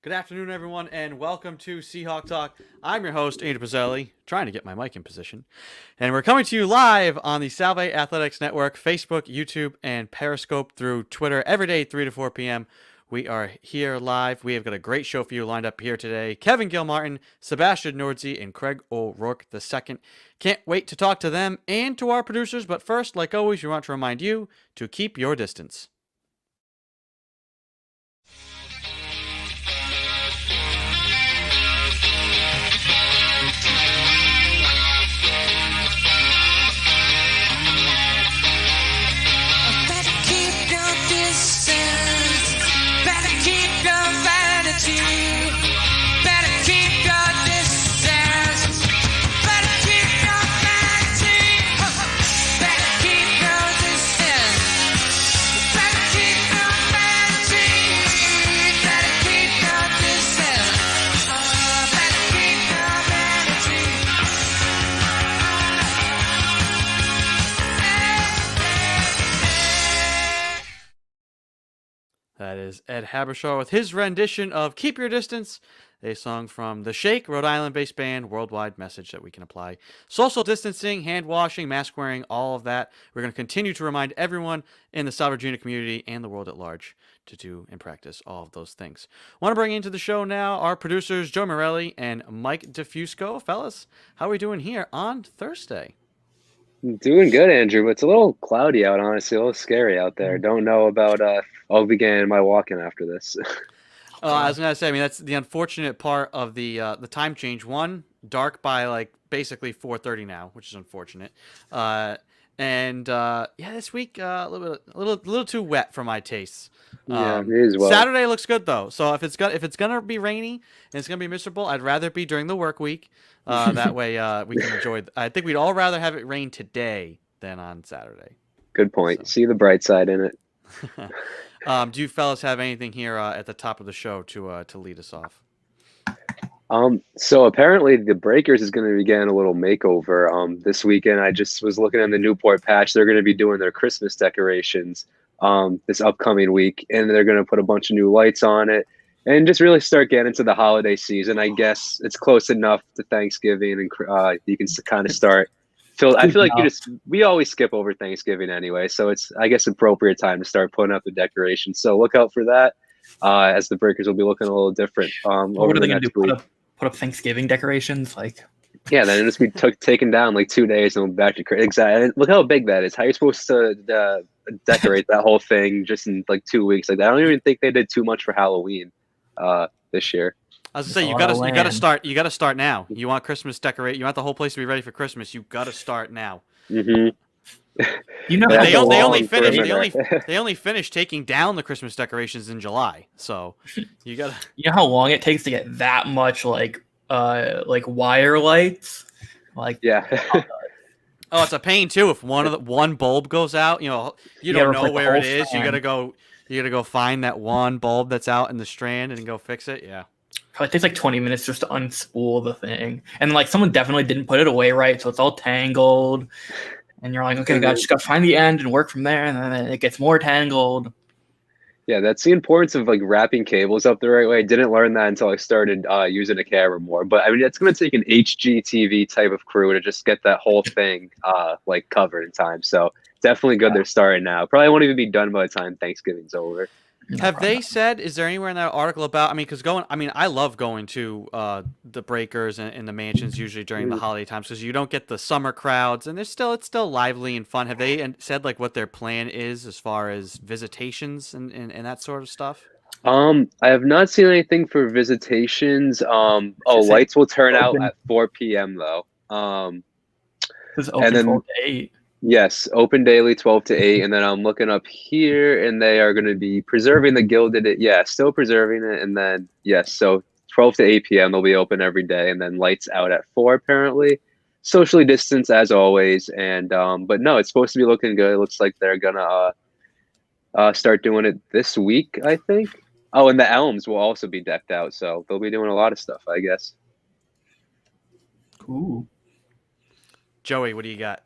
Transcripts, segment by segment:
Good afternoon, everyone, and welcome to SeahawkTalk. I'm your host, Andrew Pizzelli, trying to get my mic in position. And we're coming to you live on the Salve Athletics Network, Facebook, YouTube, and Periscope through Twitter every day, 3 to 4 p.m. We are here live. We have got a great show for you lined up here today. Kevin Gilmartin, Sebastian Nordsey, and Craig O'Rourke II. Can't wait to talk to them and to our producers, but first, like always, we want to remind you to keep your distance. That is Ed Habershaw with his rendition of Keep Your Distance, a song from the Shake, Rhode Island-based band, worldwide message that we can apply. Social distancing, hand washing, mask wearing, all of that. We're going to continue to remind everyone in the South Virginia community and the world at large to do and practice all of those things. I want to bring into the show now our producers, Joe Morelli and Mike DeFusco. Fellas, how are we doing here on Thursday? Doing good, Andrew, but it's a little cloudy out, honestly, a little scary out there. Don't know about I'll begin my walking after this. I was gonna say, I mean, that's the unfortunate part of the time change. One, dark by like basically 4:30 now, which is unfortunate. Yeah, this week a little too wet for my tastes. Yeah, it is well. Saturday looks good though. So if it's gonna be rainy and it's gonna be miserable, I'd rather it be during the work week. That way we can enjoy. I think we'd all rather have it rain today than on Saturday. Good point. So. See the bright side in it. Do you fellas have anything here at the top of the show to lead us off? So apparently the Breakers is going to be getting a little makeover this weekend. I just was looking at the Newport patch. They're going to be doing their Christmas decorations this upcoming week, and they're going to put a bunch of new lights on it and just really start getting into the holiday season. I guess it's close enough to Thanksgiving, and you can kind of start. I feel like we always skip over Thanksgiving anyway, so it's, I guess, appropriate time to start putting up the decorations. So look out for that, as the Breakers will be looking a little different over the next week. Put up Thanksgiving decorations, like. Yeah, then it'll just be taken down like 2 days and we'll be back to exactly. And look how big that is. How you're supposed to decorate that whole thing just in like 2 weeks? Like, I don't even think they did too much for Halloween this year. I was gonna say, you gotta start now. You want Christmas decorate. You want the whole place to be ready for Christmas. You gotta start now. Mm-hmm. You know, they only finished taking down the Christmas decorations in July. So you gotta. You know how long it takes to get that much like wire lights, like yeah. Oh, it's a pain too. If one bulb goes out, you don't know where it is. You gotta go find that one bulb that's out in the strand and go fix it. Yeah. Probably takes like 20 minutes just to unspool the thing, and like someone definitely didn't put it away right, so it's all tangled. And you're like, okay, just gotta find the end and work from there, and then it gets more tangled. Yeah, that's the importance of like wrapping cables up the right way. I didn't learn that until I started using a camera more. But I mean, it's going to take an HGTV type of crew to just get that whole thing like covered in time. So definitely good they're starting now. Probably won't even be done by the time Thanksgiving's over. Have they said? Is there anywhere in that article about? I mean, I love going to the Breakers and the mansions usually during the holiday times because you don't get the summer crowds and it's still lively and fun. Have they said like what their plan is as far as visitations and that sort of stuff? I have not seen anything for visitations. Lights will turn out at 4 p.m. though. It's open 12 to 8. Yes, open daily 12 to 8, and then I'm looking up here, and they are going to be preserving the gilded. Yeah, still preserving it, and then yes, so 12 to 8 p.m. they'll be open every day, and then lights out at 4 apparently. Socially distanced as always, and but no, it's supposed to be looking good. It looks like they're gonna start doing it this week, I think. Oh, and the elms will also be decked out, so they'll be doing a lot of stuff, I guess. Cool. Joey, what do you got?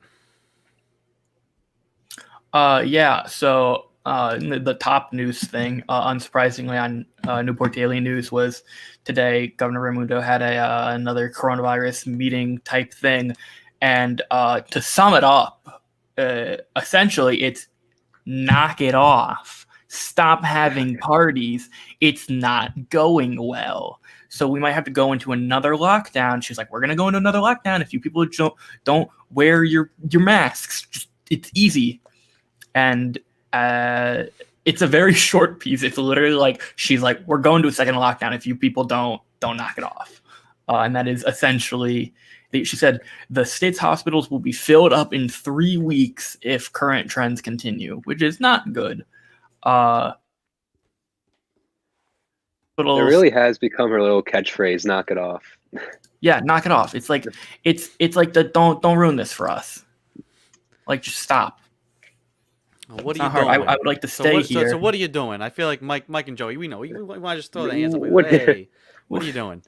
Yeah, so the top news thing, unsurprisingly, on Newport Daily News was today. Governor Raimundo had another coronavirus meeting type thing, and to sum it up, essentially, it's knock it off. Stop having parties. It's not going well. So we might have to go into another lockdown. She's like, we're gonna go into another lockdown if you people don't wear your masks. It's easy, and it's a very short piece. It's literally like she's like, we're going to a second lockdown if you people don't knock it off, and that is essentially. She said the state's hospitals will be filled up in 3 weeks if current trends continue, which is not good. It really has become her little catchphrase, knock it off. Yeah, knock it off. It's like the don't ruin this for us. Like, just stop. Well, what are you doing? I would like to stay here. So what are you doing? I feel like Mike and Joey, we know. We want to just throw the hands up. Like, hey, what are you doing?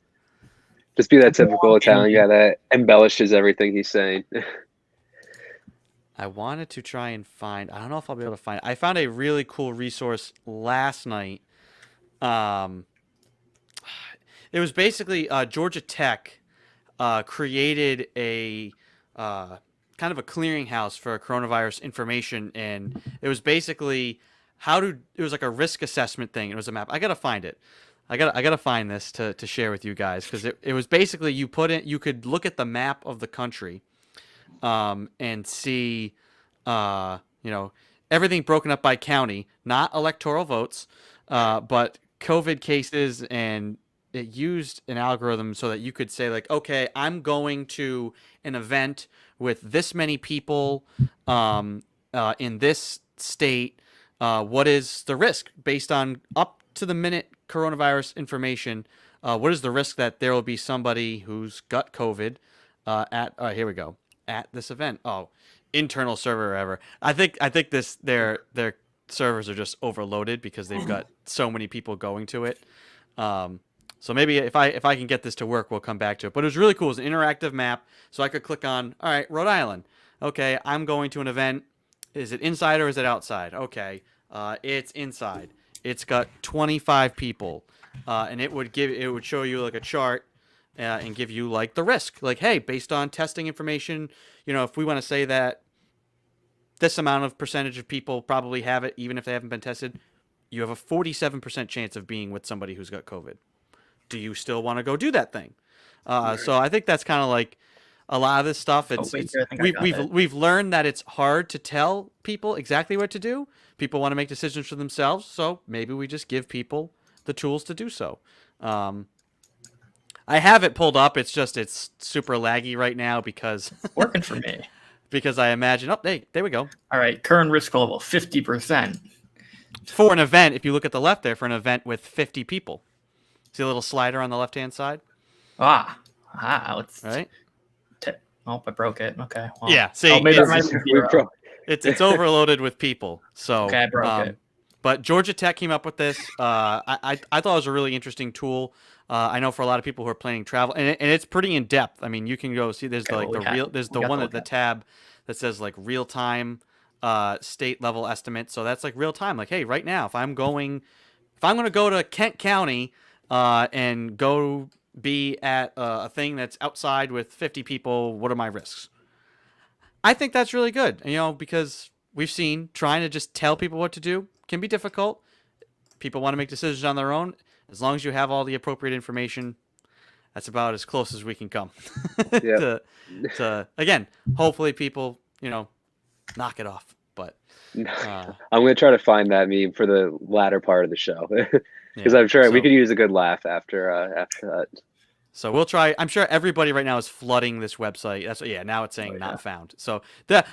Just be that typical Italian guy that embellishes everything he's saying. I wanted to try and find. I don't know if I'll be able to find. I found a really cool resource last night. It was basically Georgia Tech created a kind of a clearinghouse for coronavirus information, and it was basically it was like a risk assessment thing. It was a map. I gotta find it. I gotta find this to share with you guys, because it was basically you could look at the map of the country, and see, everything broken up by county, not electoral votes, but COVID cases, and it used an algorithm so that you could say, like, okay, I'm going to an event with this many people in this state. What is the risk based on up to the minute coronavirus information? What is the risk that there will be somebody who's got COVID here we go, at this event? Oh, internal server error. I think their servers are just overloaded because they've got so many people going to it. So maybe if I can get this to work, we'll come back to it. But it was really cool. It was an interactive map, so I could click on, all right, Rhode Island. Okay, I'm going to an event. Is it inside or is it outside? Okay, it's inside. It's got 25 people, and it would show you like a chart, and give you like the risk. Like, hey, based on testing information, if we want to say that this amount of percentage of people probably have it, even if they haven't been tested, you have a 47% chance of being with somebody who's got COVID. Do you still want to go do that thing? So I think that's kind of like a lot of this stuff. We've learned that it's hard to tell people exactly what to do. People want to make decisions for themselves, so maybe we just give people the tools to do so. I have it pulled up. It's super laggy right now because it's working for me. Because I imagine, there we go. All right, current risk level 50%. For an event, if you look at the left there, for an event with 50 people. See a little slider on the left-hand side? Let's right. I broke it. Okay. Well, yeah. See, maybe it's overloaded with people. So okay, I broke it. But Georgia Tech came up with this. I thought it was a really interesting tool. I know for a lot of people who are planning travel, and it's pretty in depth. I mean, you can go see. There's the tab that says like real time state level estimate. So that's like real time. Like, hey, right now, if I'm going to go to Kent County and go be at a thing that's outside with 50 people, what are my risks? I think that's really good, because we've seen trying to just tell people what to do can be difficult. People want to make decisions on their own. As long as you have all the appropriate information, that's about as close as we can come. to again, hopefully people, knock it off. But I'm going to try to find that meme for the latter part of the show. Because I'm sure we could use a good laugh after that. So we'll try. I'm sure everybody right now is flooding this website. Now it's saying not found. So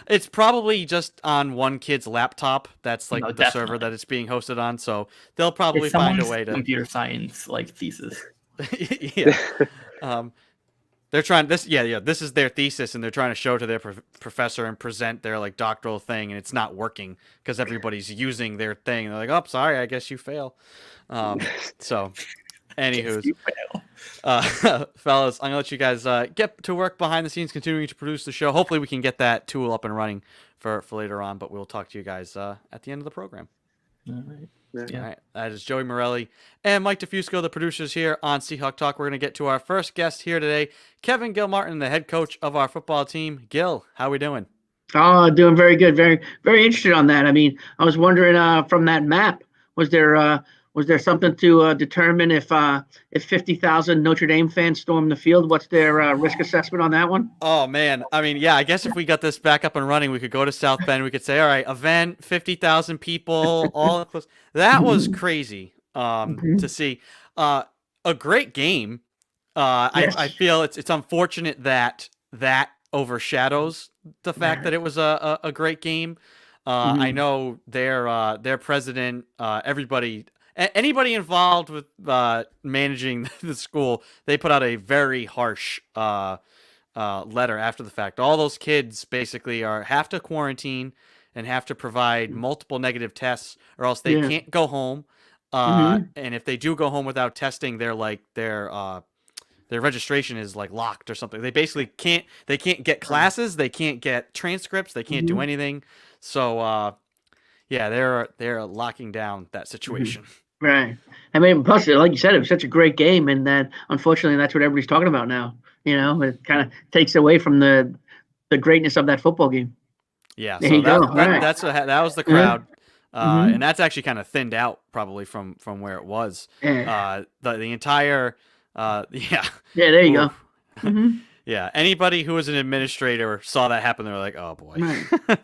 it's probably just on one kid's laptop. That's like the server that it's being hosted on. So they'll probably find a way to computer science thesis. Yeah. They're trying this. Yeah. This is their thesis, and they're trying to show to their professor and present their like doctoral thing, and it's not working because everybody's using their thing. And they're like, "Oh, sorry, I guess you fail." So, anywho, fellas, I'm gonna let you guys get to work behind the scenes, continuing to produce the show. Hopefully, we can get that tool up and running for later on. But we'll talk to you guys at the end of the program. All right. Yeah. All right, that is Joey Morelli and Mike DeFusco, the producers here on Seahawk Talk. We're going to get to our first guest here today, Kevin Gilmartin, the head coach of our football team. Gil, how we doing? Oh, doing very good. Very, very interested on that. I mean, I was wondering from that map, was there something to determine if 50,000 Notre Dame fans storm the field? What's their risk assessment on that one? Oh, man. I mean, yeah, I guess if we got this back up and running, we could go to South Bend. We could say, all right, event, 50,000 people, all close. That was crazy to see. A great game. Yes. I feel it's unfortunate that overshadows the fact that it was a great game. I know their president, everybody, anybody involved with managing the school, they put out a very harsh letter after the fact. All those kids basically have to quarantine and have to provide multiple negative tests, or else they can't go home. And if they do go home without testing, their registration is like locked or something. They basically can't get classes, they can't get transcripts, they can't do anything. So they're locking down that situation. Right. I mean, plus, like you said, it was such a great game, and that unfortunately, that's what everybody's talking about now. It kind of takes away from the greatness of that football game. Yeah. There So you go. that was the crowd. And that's actually kind of thinned out probably from where it was. Yeah. The entire Yeah, there you go. Yeah, anybody who was an administrator saw that happen. They were like, "Oh boy." Right.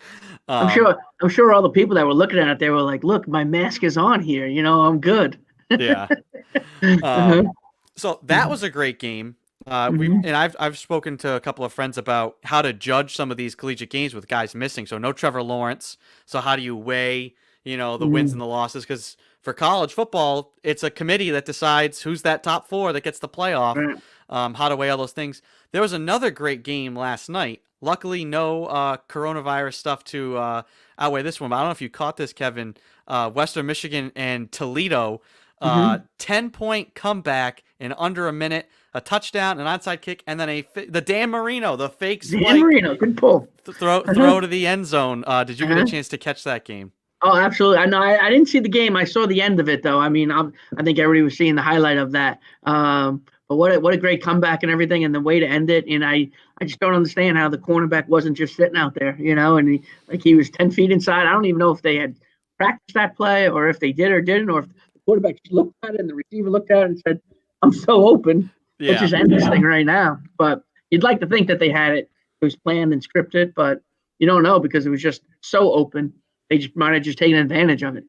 I'm sure all the people that were looking at it, they were like, "Look, my mask is on here. I'm good." Yeah. So that was a great game. I've spoken to a couple of friends about how to judge some of these collegiate games with guys missing. So no Trevor Lawrence. So how do you weigh, the wins and the losses? Because for college football, it's a committee that decides who's that top four that gets the playoff. Right. How to weigh all those things. There was another great game last night. Luckily, no coronavirus stuff to outweigh this one. But I don't know if you caught this, Kevin. Western Michigan and Toledo, 10-point comeback in under a minute, a touchdown, an onside kick, and then the Dan Marino, the fake spike. Dan Marino, good pull. Throw to the end zone. Did you get a chance to catch that game? Oh, absolutely. I know. I didn't see the game. I saw the end of it, though. I mean, I think everybody was seeing the highlight of that. But what a great comeback and everything, and the way to end it. And I just don't understand how the cornerback wasn't just sitting out there, and he was 10 feet inside. I don't even know if they had practiced that play or if they did or didn't, or if the quarterback just looked at it and the receiver looked at it and said, "I'm so open. Let's just end this thing right now." But you'd like to think that they had it. It was planned and scripted, but you don't know because it was just so open. They just might have just taken advantage of it.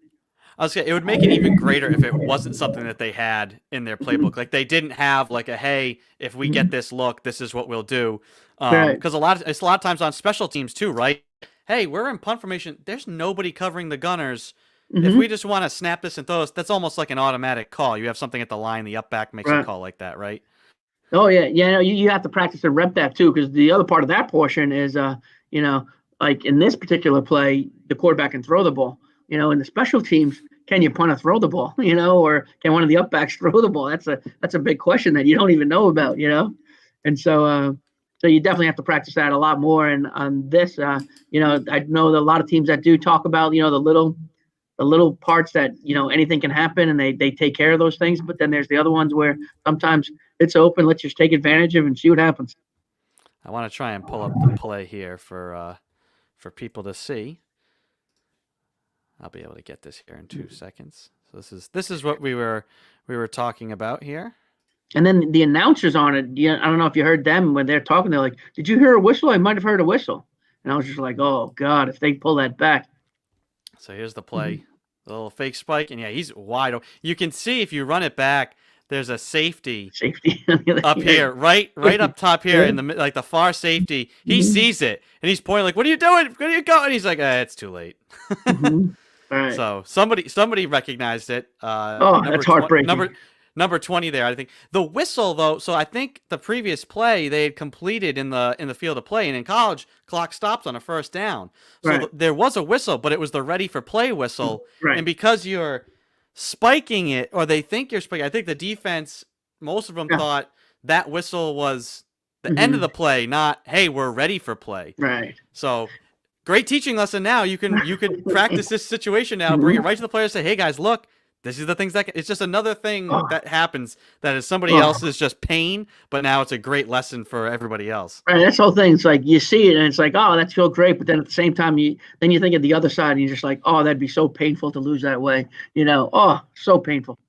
I was saying, it would make it even greater if it wasn't something that they had in their playbook. Like they didn't have like hey, if we get this look, this is what we'll do. Because it's a lot of times on special teams too, right? Hey, we're in punt formation. There's nobody covering the gunners. If we just want to snap this and throw this, that's almost like an automatic call. You have something at the line, the up back makes a call like that, right? Oh yeah, yeah. You have to practice and rep that too, because the other part of that portion is, like in this particular play, the quarterback can throw the ball. In the special teams, can you punt or throw the ball? Or can one of the up backs throw the ball? That's a big question that you don't even know about. And so you definitely have to practice that a lot more. And on this, I know that a lot of teams that do talk about, the little parts that, anything can happen and they take care of those things. But then there's the other ones where sometimes it's open. Let's just take advantage of it and see what happens. I want to try and pull up the play here for people to see. I'll be able to get this here in 2 seconds. So this is what we were talking about here. And then the announcers on it, I don't know if you heard them when they're talking. They're like, "Did you hear a whistle? I might have heard a whistle." And I was just like, "Oh God, if they pull that back." So here's the play, the little fake spike, and yeah, he's wide open. You can see if you run it back, there's a safety up here, right up top here in the far safety. He sees it and he's pointing like, "What are you doing? Where are you going?" And he's like, "It's too late." Right. So somebody recognized it. That's heartbreaking. Number 20 there, I think. The whistle though, so I think the previous play they had completed in the field of play, and in college, clock stopped on a first down. So there was a whistle, but it was the ready for play whistle. Right. And because you're spiking it, or they think you're spiking, I think the defense, most of them thought that whistle was the end of the play, not, hey, we're ready for play. Right. So great teaching lesson. Now you could practice this situation now, bring it right to the players, say, hey guys, look, this is the things that it's just another thing that happens that is somebody else's just pain, but now it's a great lesson for everybody else. Right, that's the whole thing. It's like you see it and it's like, oh, that's so great, but then at the same time you think of the other side and you're just like, oh, that'd be so painful to lose that way. Oh, so painful.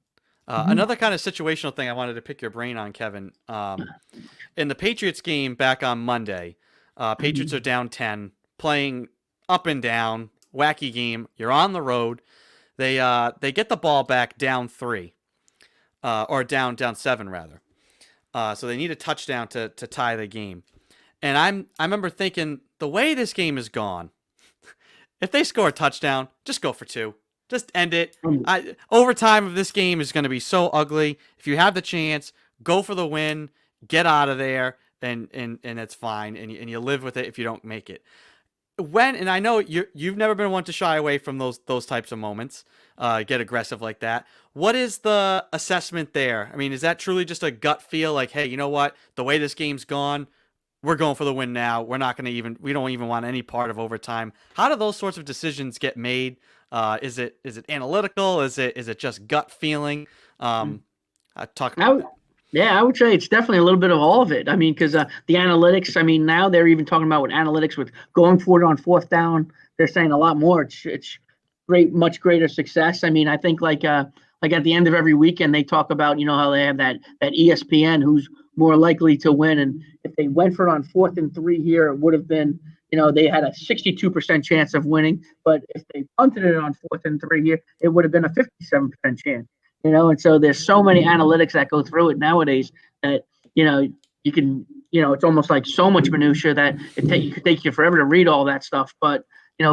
Another kind of situational thing I wanted to pick your brain on, Kevin. In the Patriots game back on Monday, Patriots are down 10, playing up and down, wacky game. You're on the road. They get the ball back down 3, or down 7 rather. So they need a touchdown to tie the game. And I remember thinking, the way this game is gone, if they score a touchdown, just go for 2. Just end it. Overtime of this game is going to be so ugly. If you have the chance, go for the win, get out of there, and it's fine, and you live with it if you don't make it. And I know you've never been one to shy away from those types of moments, get aggressive like that. What is the assessment there? I mean, is that truly just a gut feel like, hey, you know what? The way this game's gone, we're going for the win now. We don't even want any part of overtime. How do those sorts of decisions get made? Is it analytical? Is it just gut feeling? I would say it's definitely a little bit of all of it. I mean, because the analytics, I mean, now they're even talking about with analytics with going for it on 4th down. They're saying a lot more. It's great, much greater success. I mean, I think like at the end of every weekend, they talk about, how they have that ESPN who's more likely to win. And if they went for it on 4th and 3 here, it would have been, they had a 62% chance of winning. But if they punted it on 4th and 3 here, it would have been a 57% chance. And so there's so many analytics that go through it nowadays that, you can, it's almost like so much minutia that it could take you forever to read all that stuff. But,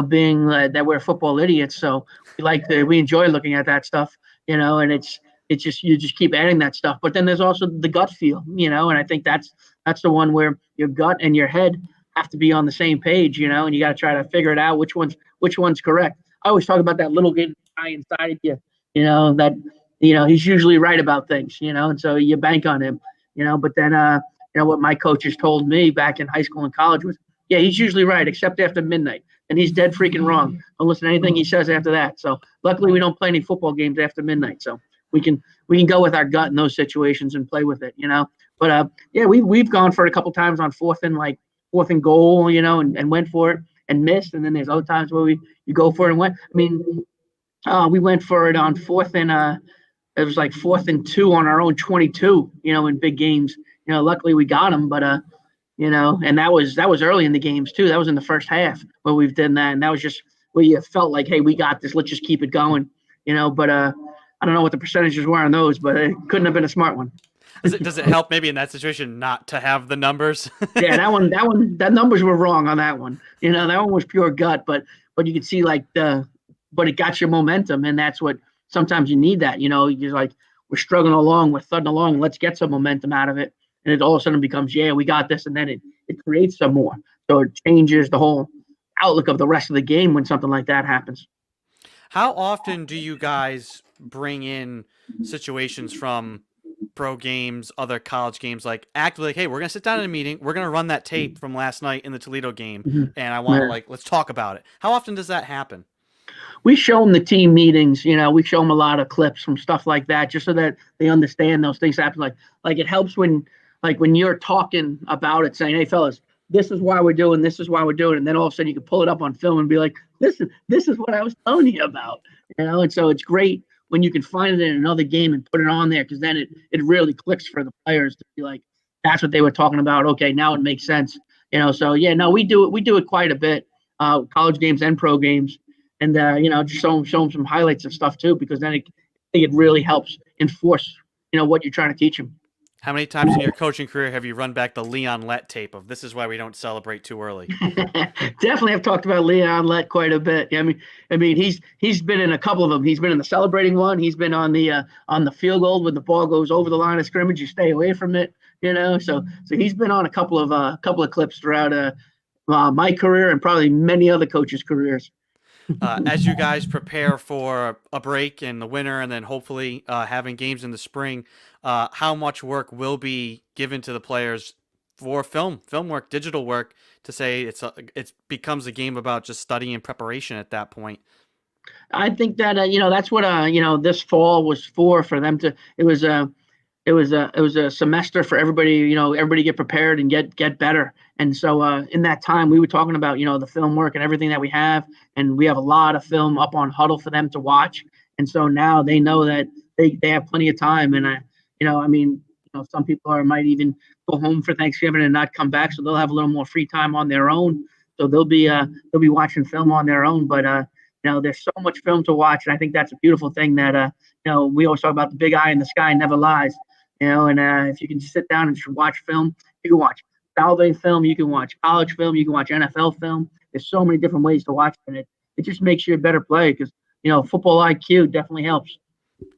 being that we're football idiots, so we enjoy looking at that stuff, and it's just, you just keep adding that stuff. But then there's also the gut feel, and I think that's the one where your gut and your head have to be on the same page, and you got to try to figure it out which one's correct. I always talk about that little guy inside of you, that he's usually right about things, and so you bank on him, but then what my coaches told me back in high school and college was, yeah, he's usually right except after midnight, and he's dead freaking wrong. Don't listen to anything he says after that. So luckily we don't play any football games after midnight, so we can go with our gut in those situations and play with it, but we've gone for it a couple times on 4th and goal, and went for it and missed. And then there's other times where you go for it and went. I mean, we went for it on 4th and it was like 4th and 2 on our own 22, in big games. Luckily we got them, but and that was early in the games too. That was in the first half where we've done that, and that was just where you felt like, hey, we got this. Let's just keep it going, But I don't know what the percentages were on those, but it couldn't have been a smart one. Does it help maybe in that situation not to have the numbers? Yeah, that numbers were wrong on that one. That one was pure gut, but you could see but it got your momentum, and that's what sometimes you need. That you're like, we're struggling along, we're thudding along, let's get some momentum out of it, and it all of a sudden becomes, yeah, we got this, and then it creates some more. So it changes the whole outlook of the rest of the game when something like that happens. How often do you guys bring in situations from pro games, other college games, like actively like, hey, we're going to sit down in a meeting, we're going to run that tape from last night in the Toledo game, and I want to let's talk about it. How often does that happen? We show them the team meetings, we show them a lot of clips from stuff like that, just so that they understand those things happen. Like it helps when you're talking about it, saying, hey fellas, this is why we're doing, this is why we're doing. And then all of a sudden you can pull it up on film and be like, this is what I was telling you about, and so it's great when you can find it in another game and put it on there, because then it really clicks for the players to be like, that's what they were talking about. Okay, now it makes sense. So yeah, no, we do it quite a bit, college games and pro games, and just show them some highlights of stuff too, because then it really helps enforce what you're trying to teach them. How many times in your coaching career have you run back the Leon Lett tape of this is why we don't celebrate too early? Definitely have talked about Leon Lett quite a bit. I mean he's been in a couple of them. He's been in the celebrating one. He's been on the field goal when the ball goes over the line of scrimmage, you stay away from it. So he's been on a couple of clips throughout my career and probably many other coaches' careers. As you guys prepare for a break in the winter and then hopefully having games in the spring, how much work will be given to the players for film work, digital work, to say it becomes a game about just study and preparation at that point. I think that that's what this fall was for them to. It was a semester for everybody. Everybody get prepared and get better. And so in that time, we were talking about the film work and everything that we have, and we have a lot of film up on Huddle for them to watch. And so now they know that they have plenty of time. And some people might even go home for Thanksgiving and not come back, so they'll have a little more free time on their own. So they'll be watching film on their own. But there's so much film to watch, and I think that's a beautiful thing that we always talk about the big eye in the sky never lies. And if you can just sit down and just watch film, you can watch Salve film, you can watch college film, you can watch NFL film. There's so many different ways to watch it. And it just makes you a better player because football IQ definitely helps.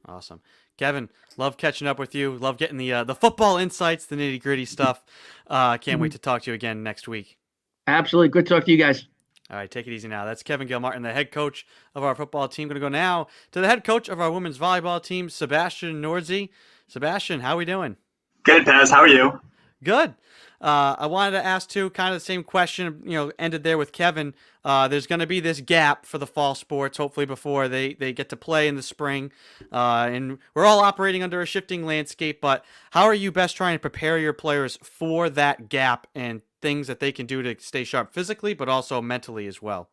Awesome. Kevin, love catching up with you. Love getting the football insights, the nitty gritty stuff. Can't wait to talk to you again next week. Absolutely. Good to talk to you guys. All right, take it easy now. That's Kevin Gilmartin, the head coach of our football team. Going to go now to the head coach of our women's volleyball team, Sebastian Nordzi. Sebastian, how are we doing? Good, Pez. How are you? Good. I wanted to ask, too, kind of the same question, ended there with Kevin. There's going to be this gap for the fall sports, hopefully before they get to play in the spring. And we're all operating under a shifting landscape, but how are you best trying to prepare your players for that gap and things that they can do to stay sharp physically, but also mentally as well?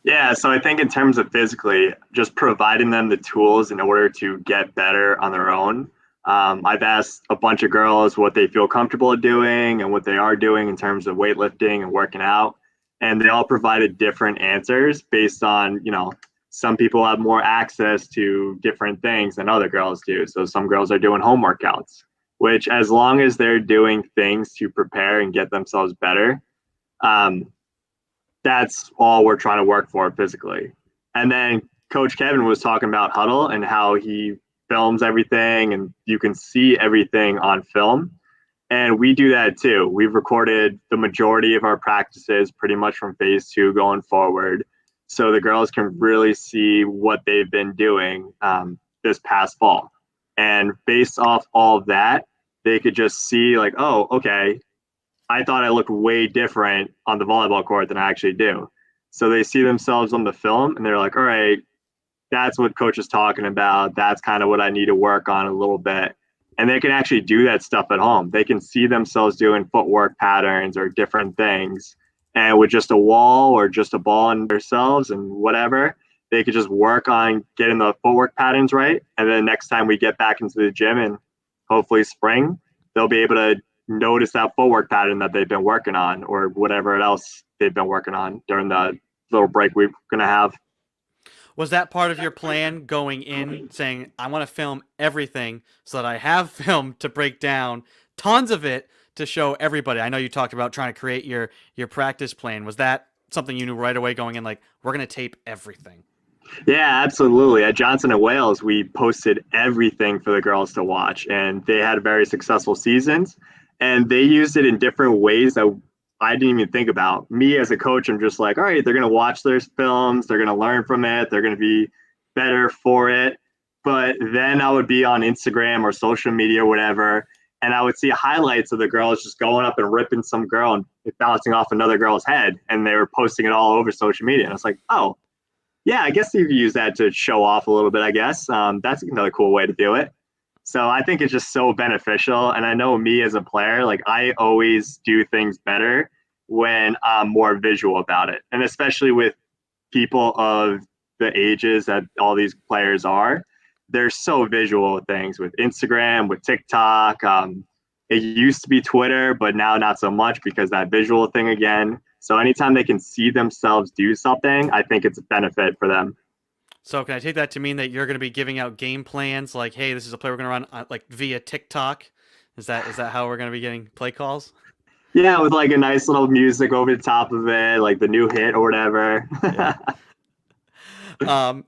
Yeah, so I think in terms of physically, just providing them the tools in order to get better on their own. I've asked a bunch of girls what they feel comfortable doing and what they are doing in terms of weightlifting and working out. And they all provided different answers based on, some people have more access to different things than other girls do. So some girls are doing home workouts, which as long as they're doing things to prepare and get themselves better, that's all we're trying to work for physically. And then Coach Kevin was talking about Huddle and how he films everything and you can see everything on film. And we do that too. We've recorded the majority of our practices pretty much from phase 2 going forward. So the girls can really see what they've been doing this past fall. And based off all of that, they could just see like, oh, okay, I thought I looked way different on the volleyball court than I actually do. So they see themselves on the film and they're like, all right, that's what coach is talking about. That's kind of what I need to work on a little bit. And they can actually do that stuff at home. They can see themselves doing footwork patterns or different things. And with just a wall or just a ball in themselves and whatever, they could just work on getting the footwork patterns right. And then next time we get back into the gym and hopefully spring, they'll be able to notice that footwork pattern that they've been working on or whatever else they've been working on during the little break we're going to have. Was that part of your plan going in, saying, I want to film everything so that I have film to break down tons of it to show everybody? I know you talked about trying to create your practice plan. Was that something you knew right away going in, like, we're going to tape everything? Yeah, absolutely. At Johnson & Wales, we posted everything for the girls to watch, and they had very successful seasons. And they used it in different ways that I didn't even think about. Me as a coach, I'm just like, all right, they're going to watch their films. They're going to learn from it. They're going to be better for it. But then I would be on Instagram or social media or whatever, and I would see highlights of the girls just going up and ripping some girl and bouncing off another girl's head. And they were posting it all over social media. And I was like, oh, yeah, I guess you could use that to show off a little bit, I guess. That's another cool way to do it. So I think it's just so beneficial. And I know me as a player, like I always do things better when I'm more visual about it. And especially with people of the ages that all these players are, they're so visual with things with Instagram, with TikTok. It used to be Twitter, but now not so much because that visual thing again. So anytime they can see themselves do something, I think it's a benefit for them. So can I take that to mean that you're going to be giving out game plans like, hey, this is a play we're going to run like via TikTok? Is that how we're going to be getting play calls? Yeah, with like a nice little music over the top of it, like the new hit or whatever. Yeah.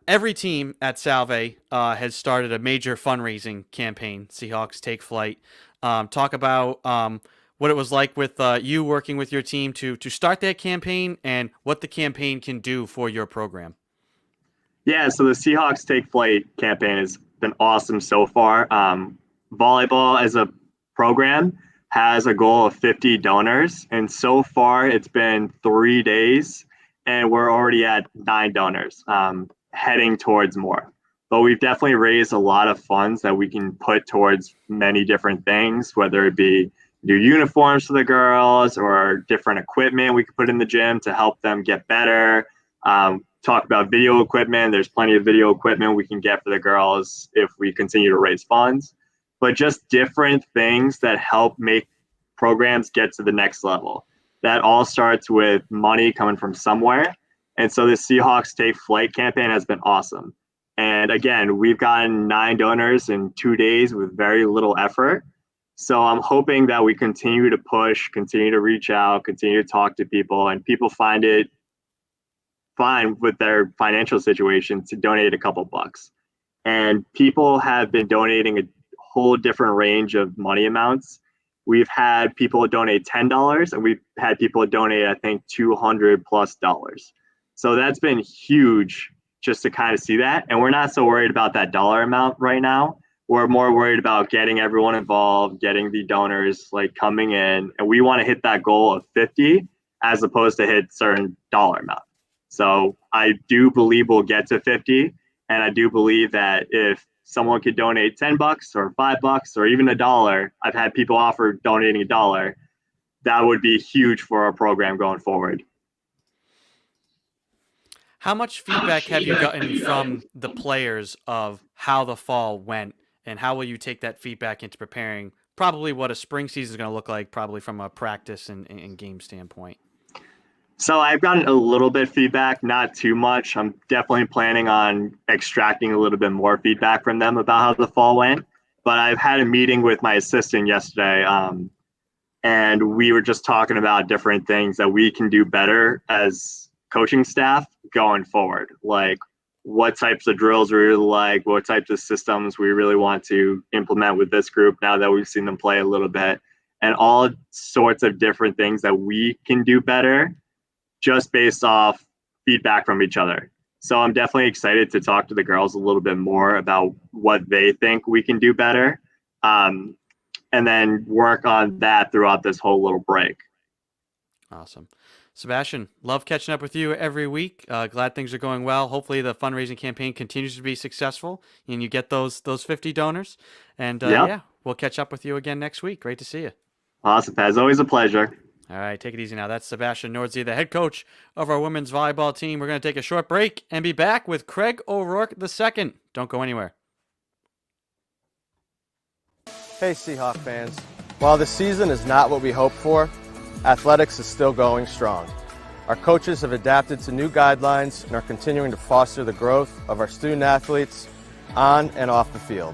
Every team at Salve has started a major fundraising campaign, Seahawks Take Flight. Talk about what it was like with you working with your team to start that campaign and what the campaign can do for your program. Yeah, so the Seahawks Take Flight campaign has been awesome so far. Volleyball as a program has a goal of 50 donors. And so far, it's been 3 days, and we're already at 9 donors, heading towards more. But we've definitely raised a lot of funds that we can put towards many different things, whether it be new uniforms for the girls or different equipment we could put in the gym to help them get better. Talk about video equipment. There's plenty of video equipment we can get for the girls if we continue to raise funds. But just different things that help make programs get to the next level. That all starts with money coming from somewhere. And so the Seahawks Take Flight campaign has been awesome. And again, we've gotten 9 donors in 2 days with very little effort. So I'm hoping that we continue to push, continue to reach out, continue to talk to people, and people find it fine with their financial situation to donate a couple bucks. And people have been donating a whole different range of money amounts. We've had people donate $10, and we've had people donate, I think, $200+. So that's been huge just to kind of see that. And we're not so worried about that dollar amount right now. We're more worried about getting everyone involved, getting the donors like coming in. And we want to hit that goal of 50 as opposed to hit certain dollar amount. So I do believe we'll get to 50. And I do believe that if someone could donate $10 or $5 or even $1, I've had people offer donating $1. That would be huge for our program going forward. How much feedback have you gotten from the players of how the fall went, and how will you take that feedback into preparing probably what a spring season is going to look like, probably from a practice and game standpoint? So I've gotten a little bit of feedback, not too much. I'm definitely planning on extracting a little bit more feedback from them about how the fall went. But I've had a meeting with my assistant yesterday, and we were just talking about different things that we can do better as coaching staff going forward. Like what types of drills we really like, what types of systems we really want to implement with this group now that we've seen them play a little bit, and all sorts of different things that we can do better just based off feedback from each other. So I'm definitely excited to talk to the girls a little bit more about what they think we can do better, and then work on that throughout this whole little break. Awesome. Sebastian, love catching up with you every week. Glad things are going well. Hopefully the fundraising campaign continues to be successful and you get those 50 donors. And yeah, we'll catch up with you again next week. Great to see you. Awesome, Pat. It's always a pleasure. All right, take it easy now. That's Sebastian Nordsey, the head coach of our women's volleyball team. We're going to take a short break and be back with Craig O'Rourke II. Don't go anywhere. Hey, Seahawk fans. While the season is not what we hoped for, athletics is still going strong. Our coaches have adapted to new guidelines and are continuing to foster the growth of our student athletes on and off the field.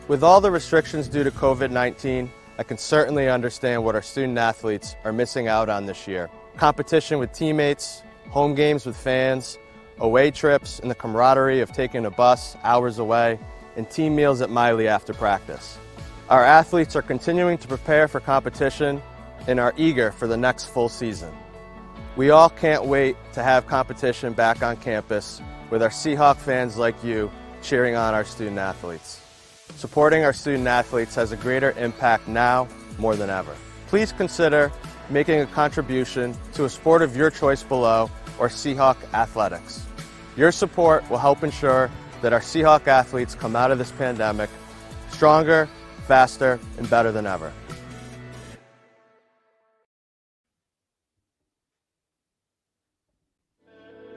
With all the restrictions due to COVID-19, I can certainly understand what our student athletes are missing out on this year. Competition with teammates, home games with fans, away trips, and the camaraderie of taking a bus hours away, and team meals at Miley after practice. Our athletes are continuing to prepare for competition and are eager for the next full season. We all can't wait to have competition back on campus with our Seahawk fans like you cheering on our student athletes. Supporting our student athletes has a greater impact now more than ever. Please consider making a contribution to a sport of your choice below or Seahawk Athletics. Your support will help ensure that our Seahawk athletes come out of this pandemic stronger, faster, and better than ever.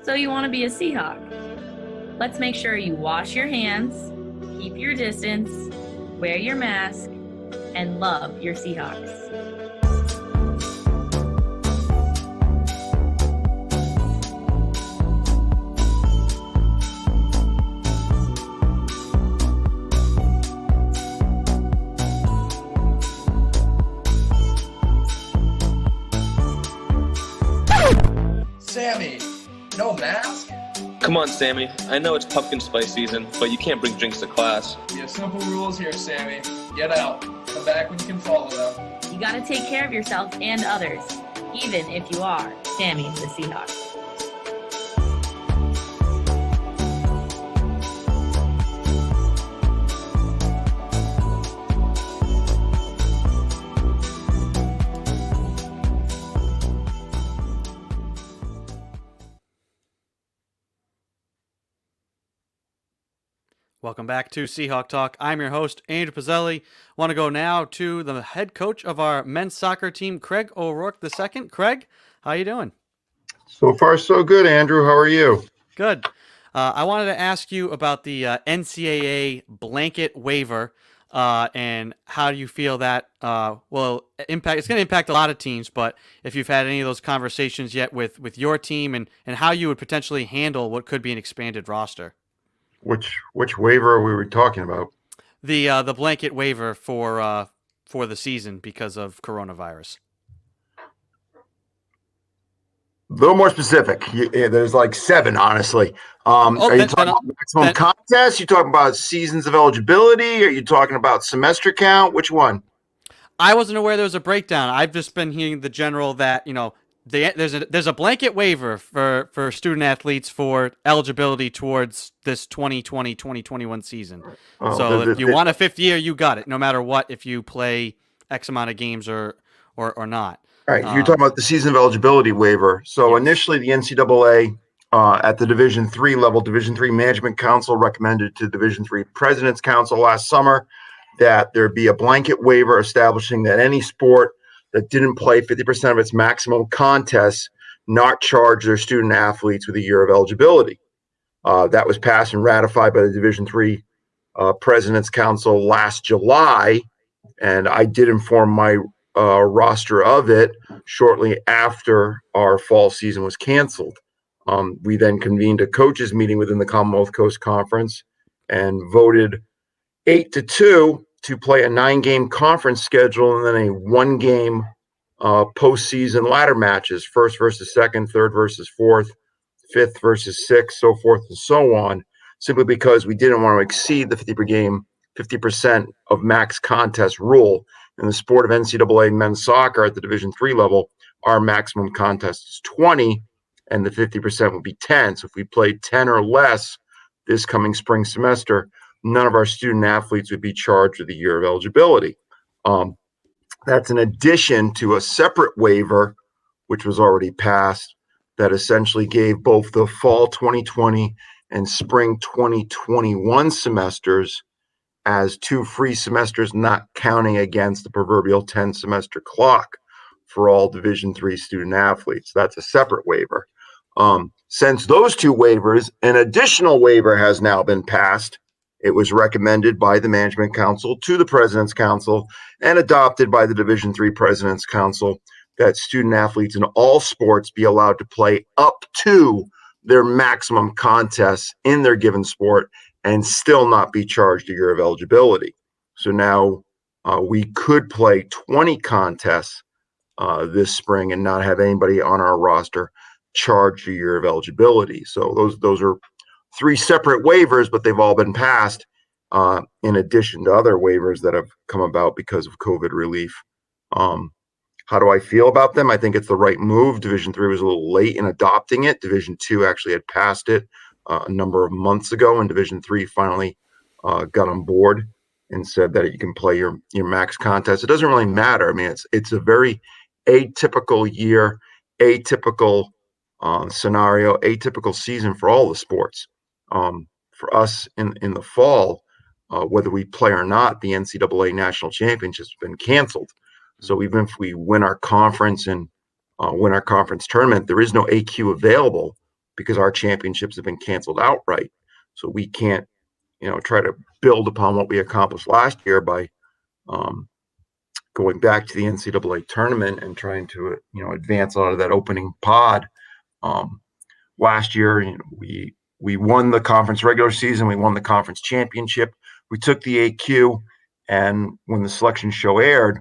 So you want to be a Seahawk? Let's make sure you wash your hands, keep your distance, wear your mask, and love your Seahawks. Sammy, no mask? Come on, Sammy. I know it's pumpkin spice season, but you can't bring drinks to class. We have simple rules here, Sammy. Get out. Come back when you can follow them. You gotta take care of yourself and others, even if you are Sammy the Seahawk. Welcome back to Seahawk Talk. I'm your host, Andrew Pizzelli. Want to go now to the head coach of our men's soccer team, Craig O'Rourke II. Craig, how you doing? So far, so good, Andrew. How are you? Good. I wanted to ask you about the NCAA blanket waiver and how do you feel that will impact. It's going to impact a lot of teams, but if you've had any of those conversations yet with your team and how you would potentially handle what could be an expanded roster. Which waiver are we talking about? The blanket waiver for the season because of coronavirus. A little more specific. There's like 7, honestly. Are you talking about maximum contest? You talking about seasons of eligibility? Are you talking about semester count? Which one? I wasn't aware there was a breakdown. I've just been hearing the general that, there's a blanket waiver for student athletes for eligibility towards this 2020-2021 season. If you want a 5th year, you got it, no matter what, if you play X amount of games or not. All right, you're talking about the season of eligibility waiver. So yes. Initially, the NCAA at the Division III level, Division III Management Council recommended to Division III President's Council last summer that there be a blanket waiver establishing that any sport that didn't play 50% of its maximum contests not charge their student athletes with a year of eligibility. That was passed and ratified by the Division III President's Council last July, and I did inform my roster of it shortly after our fall season was canceled. We then convened a coaches meeting within the Commonwealth Coast Conference and voted 8-2 to play a 9-game conference schedule and then a 1-game postseason ladder matches, first versus second, third versus fourth, fifth versus sixth, so forth and so on, simply because we didn't want to exceed the 50% of max contest rule. In the sport of NCAA men's soccer at the Division III level, our maximum contest is 20, and the 50% would be 10. So if we played 10 or less this coming spring semester, none of our student athletes would be charged with a year of eligibility. That's in addition to a separate waiver, which was already passed, that essentially gave both the fall 2020 and spring 2021 semesters as 2 free semesters, not counting against the proverbial 10-semester clock for all Division III student athletes. That's a separate waiver. Since those 2 waivers, an additional waiver has now been passed. It was recommended by the Management Council to the President's Council and adopted by the Division III President's Council that student athletes in all sports be allowed to play up to their maximum contests in their given sport and still not be charged a year of eligibility. So now we could play 20 contests this spring and not have anybody on our roster charged a year of eligibility. So those are 3 separate waivers, but they've all been passed in addition to other waivers that have come about because of COVID relief. How do I feel about them? I think it's the right move. Division III was a little late in adopting it. Division II actually had passed it a number of months ago, and Division III finally got on board and said that you can play your max contest. It doesn't really matter. I mean, it's a very atypical year, atypical scenario, atypical season for all the sports. For us in the fall, whether we play or not, the NCAA National Championship has been canceled. So even if we win our conference and win our conference tournament, there is no AQ available because our championships have been canceled outright. So we can't, try to build upon what we accomplished last year by going back to the NCAA tournament and trying to, advance out of that opening pod. Last year, we won the conference regular season. We won the conference championship. We took the AQ, and when the selection show aired,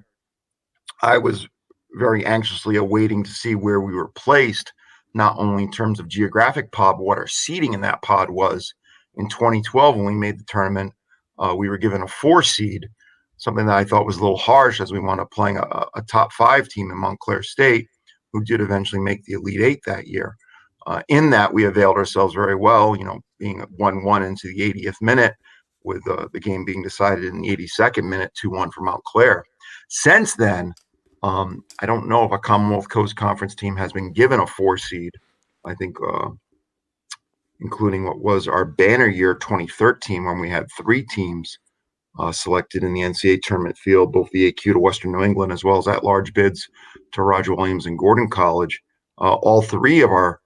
I was very anxiously awaiting to see where we were placed, not only in terms of geographic pod, but what our seeding in that pod was. In 2012, when we made the tournament, we were given a 4 seed, something that I thought was a little harsh as we wound up playing a top 5 team in Montclair State, who did eventually make the Elite 8 that year. In that, we availed ourselves very well, being 1-1 into the 80th minute, with the game being decided in the 82nd minute, 2-1 for Montclair. Since then, I don't know if a Commonwealth Coast Conference team has been given a 4 seed. I think including what was our banner year 2013, when we had 3 teams selected in the NCAA tournament field, both the AQ to Western New England, as well as at-large bids to Roger Williams and Gordon College. All 3 of our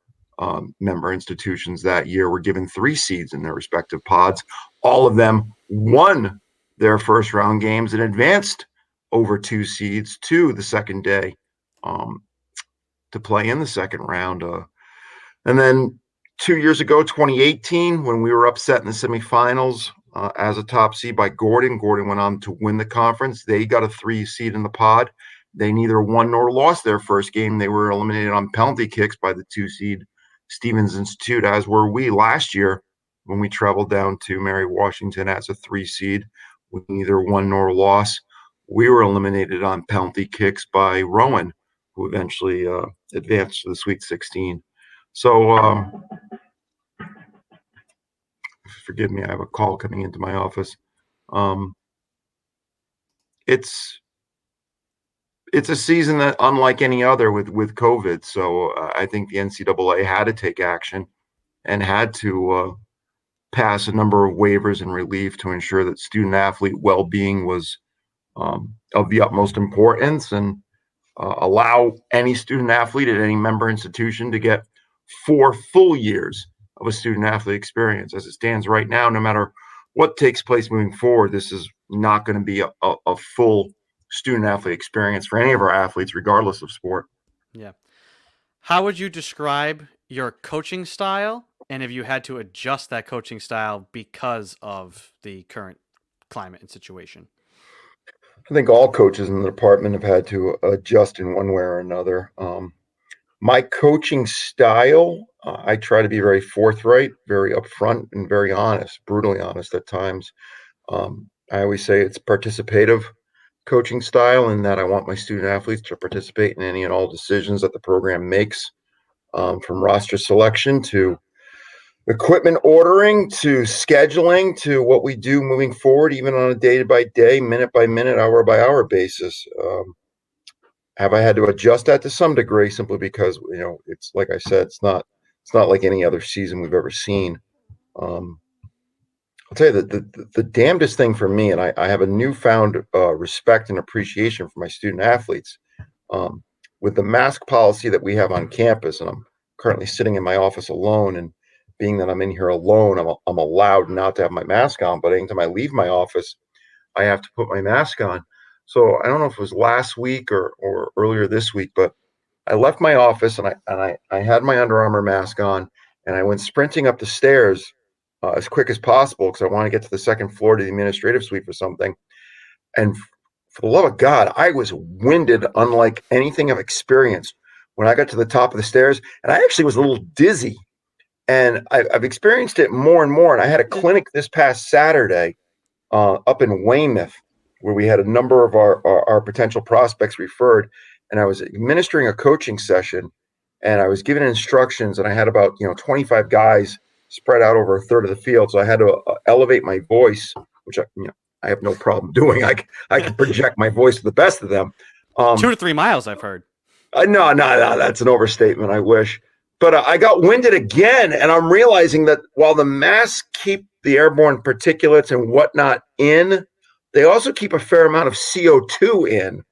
member institutions that year were given 3 seeds in their respective pods. All of them won their first round games and advanced over 2 seeds to the second day to play in the second round. And then 2 years ago, 2018, when we were upset in the semifinals as a top seed by Gordon. Gordon went on to win the conference. They got a 3 seed in the pod. They neither won nor lost their first game. They were eliminated on penalty kicks by the 2 seed Stevens Institute, as were we last year when we traveled down to Mary Washington as a 3 seed. We neither won nor lost. We were eliminated on penalty kicks by Rowan, who eventually advanced to the Sweet 16. So, forgive me, I have a call coming into my office. It's a season that unlike any other with COVID. So I think the NCAA had to take action and had to pass a number of waivers and relief to ensure that student athlete well-being was of the utmost importance, and allow any student athlete at any member institution to get 4 full years of a student athlete experience. As it stands right now, no matter what takes place moving forward, this is not going to be a full student athlete experience for any of our athletes, regardless of sport. Yeah. How would you describe your coaching style, and if you had to adjust that coaching style because of the current climate and situation? I think all coaches in the department have had to adjust in one way or another. My coaching style, I try to be very forthright, very upfront, and very honest, brutally honest at times. I always say it's participative coaching style, in that I want my student athletes to participate in any and all decisions that the program makes, from roster selection to equipment ordering to scheduling to what we do moving forward, even on a day-by-day, minute-by-minute, hour-by-hour basis. Have I had to adjust that to some degree, simply because, it's like I said, it's not like any other season we've ever seen. I'll tell you that the damnedest thing for me, and I have a newfound respect and appreciation for my student athletes, with the mask policy that we have on campus, and I'm currently sitting in my office alone, and being that I'm in here alone, I'm allowed not to have my mask on, but anytime I leave my office, I have to put my mask on. So I don't know if it was last week or earlier this week, but I left my office and I had my Under Armour mask on, and I went sprinting up the stairs as quick as possible because I want to get to the second floor to the administrative suite for something. And for the love of God, I was winded unlike anything I've experienced when I got to the top of the stairs, and I actually was a little dizzy. And I've experienced it more and more. And I had a clinic this past Saturday up in Weymouth, where we had a number of our potential prospects referred. And I was administering a coaching session, and I was giving instructions, and I had about 25 guys spread out over a third of the field. So I had to elevate my voice, which I have no problem doing. I can project my voice to the best of them. 2 to 3 miles, I've heard. No, that's an overstatement. I wish. But I got winded again, and I'm realizing that while the masks keep the airborne particulates and whatnot in, they also keep a fair amount of CO2 in.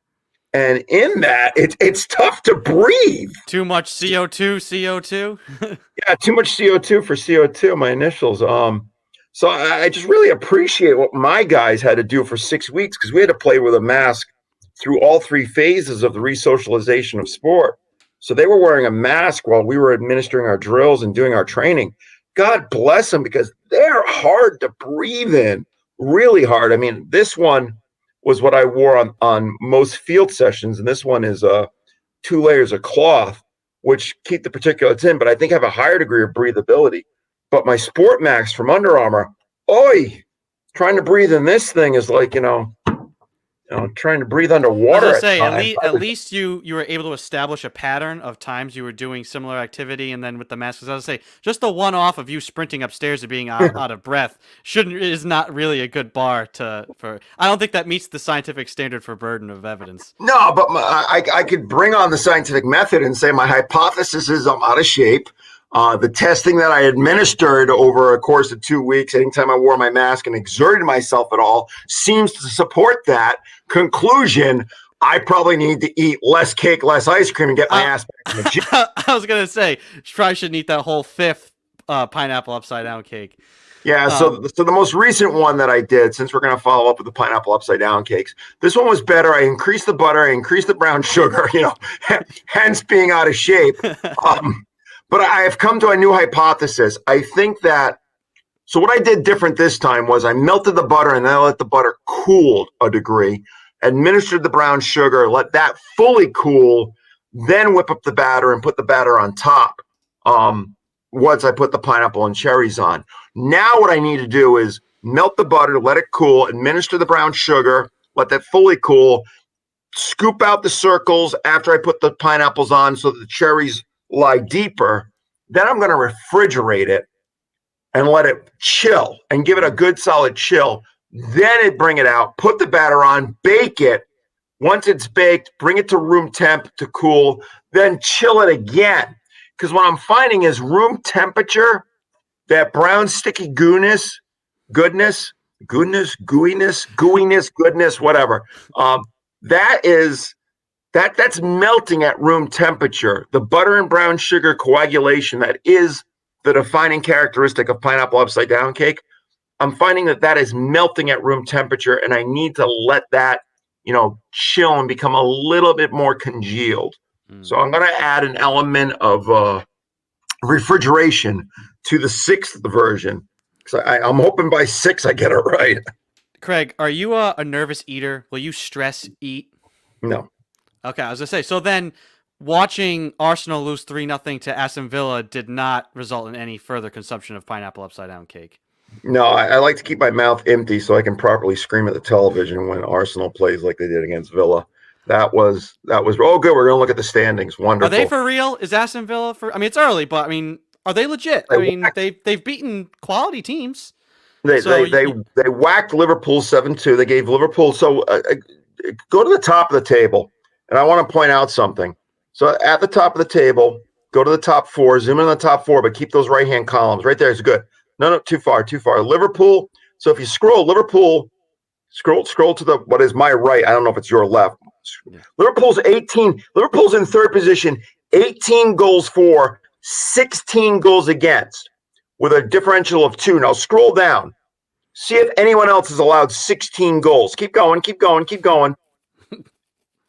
And in that, it's tough to breathe. Too much CO2? Yeah, too much CO2 for CO2, my initials. So I just really appreciate what my guys had to do for 6 weeks, because we had to play with a mask through all 3 phases of the resocialization of sport. So they were wearing a mask while we were administering our drills and doing our training. God bless them, because they're hard to breathe in, really hard. I mean, this one was what I wore on most field sessions, and this one is 2 layers of cloth, which keep the particulates in, but I think have a higher degree of breathability. But my Sport Max from Under Armour, trying to breathe in this thing is like, trying to breathe underwater. At least you were able to establish a pattern of times you were doing similar activity, and then with the mask, as I was say, just the one-off of you sprinting upstairs and being out of breath is not really a good bar for. I don't think that meets the scientific standard for burden of evidence. No, but I could bring on the scientific method and say my hypothesis is I'm out of shape. The testing that I administered over a course of 2 weeks, anytime I wore my mask and exerted myself at all, seems to support that conclusion. I probably need to eat less cake, less ice cream, and get my ass back in the gym. I was gonna say, you probably shouldn't eat that whole fifth pineapple upside down cake. Yeah, so the most recent one that I did, since we're going to follow up with the pineapple upside down cakes, this one was better. I increased the butter, I increased the brown sugar, hence being out of shape. But I have come to a new hypothesis. I think that, so what I did different this time was I melted the butter and then I let the butter cool a degree, administered the brown sugar, let that fully cool, then whip up the batter and put the batter on top. Once I put the pineapple and cherries on. Now what I need to do is melt the butter, let it cool, administer the brown sugar, let that fully cool, scoop out the circles after I put the pineapples on so that the cherries lie deeper. Then I'm going to refrigerate it and let it chill and give it a good solid chill. Then bring it out, put the batter on, bake it. Once it's baked, bring it to room temp to cool, then chill it again. Because what I'm finding is room temperature, that brown sticky goodness, whatever. That's melting at room temperature. The butter and brown sugar coagulation that is the defining characteristic of pineapple upside down cake. I'm finding that is melting at room temperature, and I need to let that, chill and become a little bit more congealed. So I'm going to add an element of refrigeration to the sixth version. So I'm hoping by 6 I get it right. Craig, are you a nervous eater? Will you stress eat? No. Okay, I was going to say, so then watching Arsenal lose 3-0 to Aston Villa did not result in any further consumption of pineapple upside down cake. No, I like to keep my mouth empty so I can properly scream at the television when Arsenal plays like they did against Villa. That was oh good. We're gonna look at the standings. Wonderful. Are they for real? Is Aston Villa for? I mean, it's early, but I mean, are they legit? I mean, they've beaten quality teams. They whacked Liverpool 7-2. They gave Liverpool. So go to the top of the table, and I want to point out something. So at the top of the table, go to the top 4. Zoom in on the top 4, but keep those right hand columns right there. Is good. No, too far. Liverpool. So if you scroll, Liverpool. Scroll to the what is my right. I don't know if it's your left. Yeah. Liverpool's 18. Liverpool's in third position. 18 goals for, 16 goals against, with a differential of 2. Now scroll down. See if anyone else has allowed 16 goals. Keep going.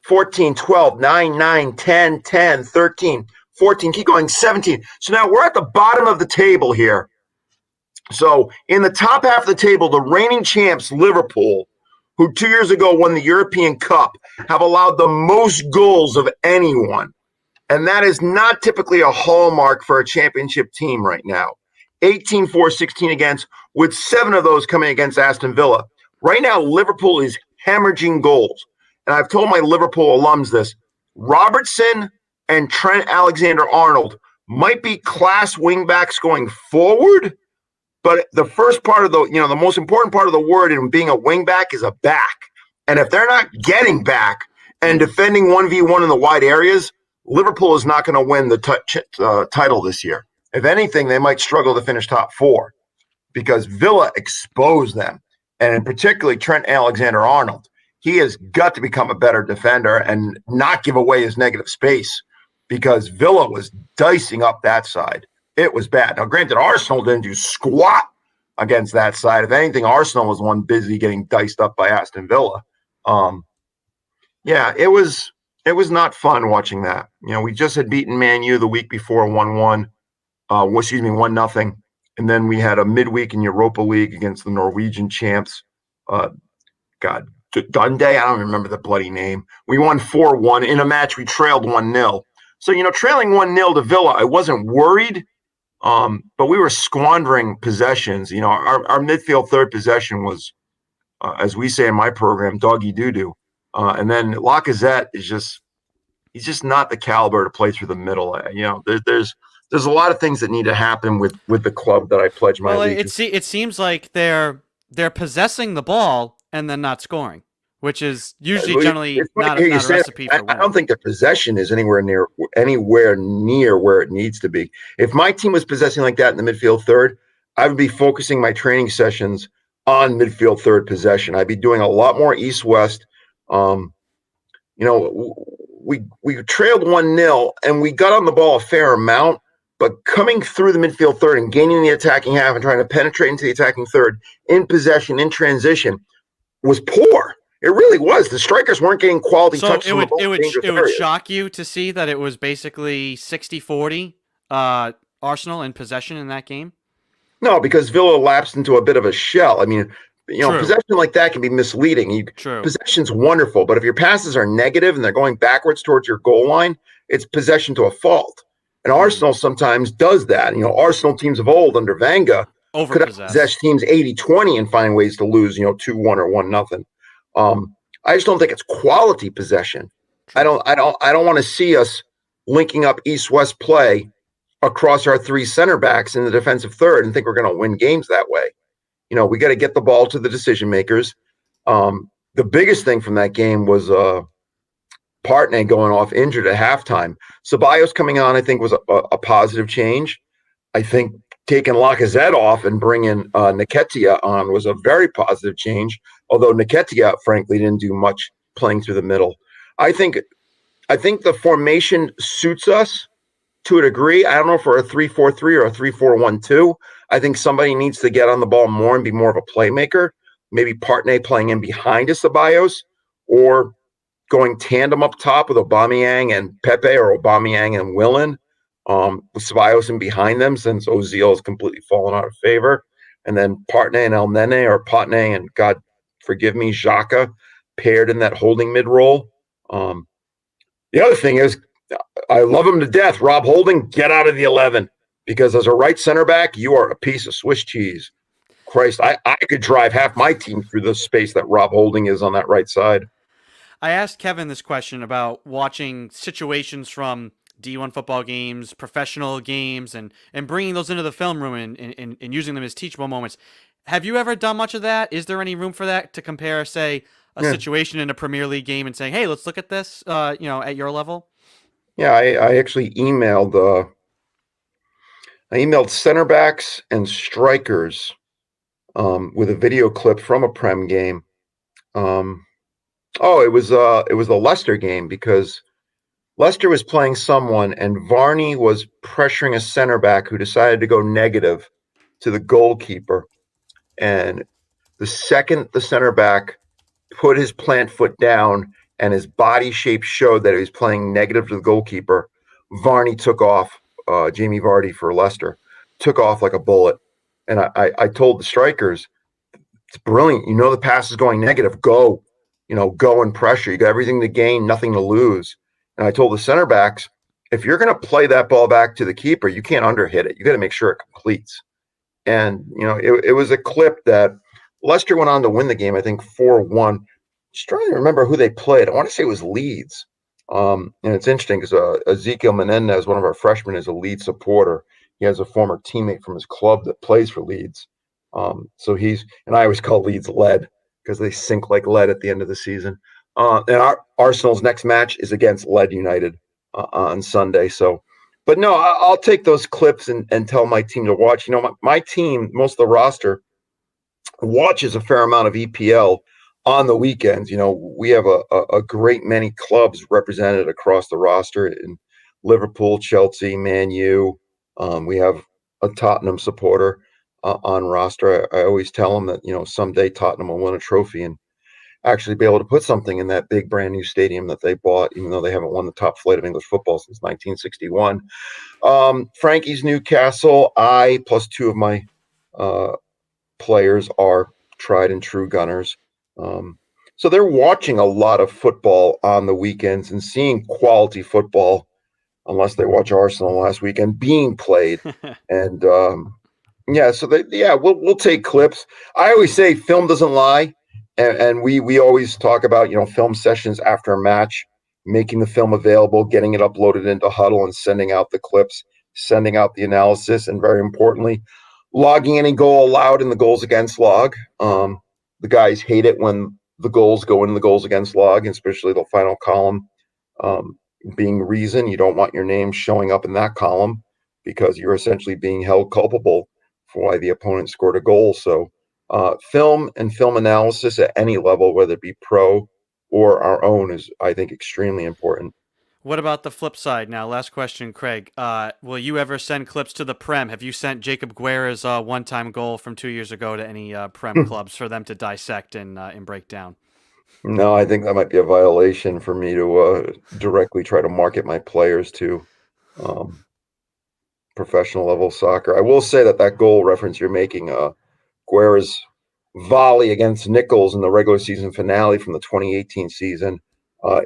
14, 12, 9, 10, 10, 13, 14. Keep going. 17. So now we're at the bottom of the table here. So in the top half of the table, the reigning champs, Liverpool, who 2 years ago won the European Cup, have allowed the most goals of anyone. And that is not typically a hallmark for a championship team right now. 18 for, 16 against, with 7 of those coming against Aston Villa. Right now, Liverpool is hemorrhaging goals. And I've told my Liverpool alums this. Robertson and Trent Alexander-Arnold might be class wingbacks going forward, but the first part of the most important part of the word in being a wingback is a back. And if they're not getting back and defending 1v1 in the wide areas, Liverpool is not going to win the title this year. If anything, they might struggle to finish top 4 because Villa exposed them. And particularly Trent Alexander-Arnold. He has got to become a better defender and not give away his negative space because Villa was dicing up that side. It was bad. Now, granted, Arsenal didn't do squat against that side. If anything, Arsenal was the one busy getting diced up by Aston Villa. It was not fun watching that. We just had beaten Man U the week before 1-1. 1-0. And then we had a midweek in Europa League against the Norwegian champs. Dundee, I don't remember the bloody name. We won 4-1 in a match. We trailed 1-0. So, trailing 1-0 to Villa, I wasn't worried. But we were squandering possessions. Our midfield third possession was, as we say in my program, doggy doo-doo. And then Lacazette he's just not the caliber to play through the middle. There's a lot of things that need to happen with the club that I pledge my allegiance. It seems like they're possessing the ball and then not scoring. which is usually Well, generally it's funny not to hear a you say that. recipe for I winning. don't think the possession is anywhere near where it needs to be. If my team was possessing like that in the midfield third, I would be focusing my training sessions on midfield third possession. I'd be doing a lot more east-west. We trailed 1-0 and we got on the ball a fair amount, but coming through the midfield third and gaining the attacking half and trying to penetrate into the attacking third in possession, in transition, was poor. It really was. The strikers weren't getting quality touches on the ball. It would shock you to see that it was basically 60-40 Arsenal in possession in that game. No, because Villa lapsed into a bit of a shell. I mean, True. possession like that can be misleading. True. Possession's wonderful, but if your passes are negative and they're going backwards towards your goal line, it's possession to a fault. And Arsenal sometimes does that. Arsenal teams of old under Wenger could have possessed teams 80-20 and find ways to lose, 2-1 or 1-0. I just don't think it's quality possession. I don't want to see us linking up east-west play across our three center backs in the defensive third and think we're going to win games that way. We got to get the ball to the decision makers. The biggest thing from that game was Partey going off injured at halftime. Ceballos coming on, I think, was a positive change. I think taking Lacazette off and bringing Nketiah on was a very positive change, although Nketiah, frankly, didn't do much playing through the middle. I think the formation suits us to a degree. I don't know if we're a 3-4-3 or a 3-4-1-2. I think somebody needs to get on the ball more and be more of a playmaker. Maybe Partey playing in behind Ceballos, or going tandem up top with Aubameyang and Pepe, or Aubameyang and Willen, with Ceballos in behind them, since Ozil has completely fallen out of favor. And then Partey and El Nene, or Partey and, God forgive me, Xhaka, paired in that holding mid role. The other thing is, I love him to death. Rob Holding, get out of the 11, because as a right center back, you are a piece of Swiss cheese. Christ, I could drive half my team through the space that Rob Holding is on that right side. I asked Kevin this question about watching situations from D1 football games, professional games, and bringing those into the film room and using them as teachable moments. Have you ever done much of that? Is there any room for that, to compare, say, a situation in a Premier League game and saying, hey, let's look at this, at your level? Yeah, I actually emailed center backs and strikers with a video clip from a Prem game. It was the Leicester game, because Leicester was playing someone and Varney was pressuring a center back who decided to go negative to the goalkeeper. And the second the center back put his plant foot down and his body shape showed that he was playing negative to the goalkeeper, Varney took off. Jamie Vardy for Leicester took off like a bullet. And I told the strikers, it's brilliant. The pass is going negative. Go and pressure. You got everything to gain, nothing to lose. And I told the center backs, if you're going to play that ball back to the keeper, you can't underhit it. You got to make sure it completes. And, it was a clip that Leicester went on to win the game, I think 4-1. Just trying to remember who they played. I want to say it was Leeds. And it's interesting because Ezekiel Menendez, one of our freshmen, is a Leeds supporter. He has a former teammate from his club that plays for Leeds. So and I always call Leeds lead because they sink like lead at the end of the season. And Arsenal's next match is against Lead United on Sunday. But no, I'll take those clips and tell my team to watch. My team, most of the roster, watches a fair amount of EPL on the weekends. We have a great many clubs represented across the roster in Liverpool, Chelsea, Man U. We have a Tottenham supporter on roster. I always tell them that, someday Tottenham will win a trophy and actually be able to put something in that big brand new stadium that they bought, even though they haven't won the top flight of English football since 1961. Frankie's Newcastle. I plus two of my players are tried and true Gunners. So they're watching a lot of football on the weekends and seeing quality football, unless they watch Arsenal last weekend, being played. And we'll take clips. I always say film doesn't lie. And we always talk about, film sessions after a match, making the film available, getting it uploaded into Huddle and sending out the clips, sending out the analysis, and very importantly, logging any goal allowed in the goals against log. The guys hate it when the goals go into the goals against log, especially the final column. Being reason, you don't want your name showing up in that column because you're essentially being held culpable for why the opponent scored a goal. So film and film analysis at any level, whether it be pro or our own, is, I think, extremely important. What about the flip side now? Last question, Craig. Will you ever send clips to the Prem? Have you sent Jacob Guerra's one-time goal from 2 years ago to any Prem clubs for them to dissect and break down? No, I think that might be a violation for me to directly try to market my players to professional level soccer. I will say that goal reference you're making, Guerra's volley against Nichols in the regular season finale from the 2018 season,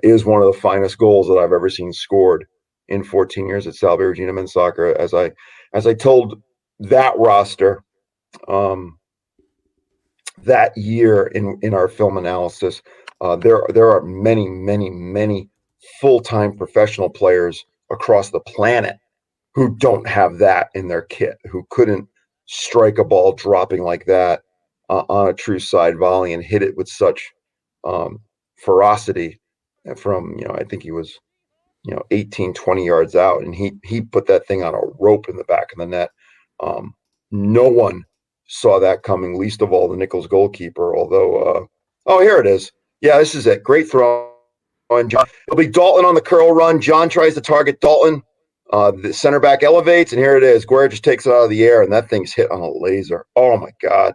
is one of the finest goals that I've ever seen scored in 14 years at Salve Regina men's soccer. As I told that roster that year in our film analysis, there are many full-time professional players across the planet who don't have that in their kit, who couldn't strike a ball dropping like that on a true side volley and hit it with such ferocity from, I think he was 18, 20 yards out, and he put that thing on a rope in the back of the net. No one saw that coming, least of all the Nichols goalkeeper, although here it is. Yeah, this is it. Great throw. It'll be Dalton on the curl run. John tries to target Dalton. The center back elevates, and here it is. Guerra just takes it out of the air, and that thing's hit on a laser. Oh, my God.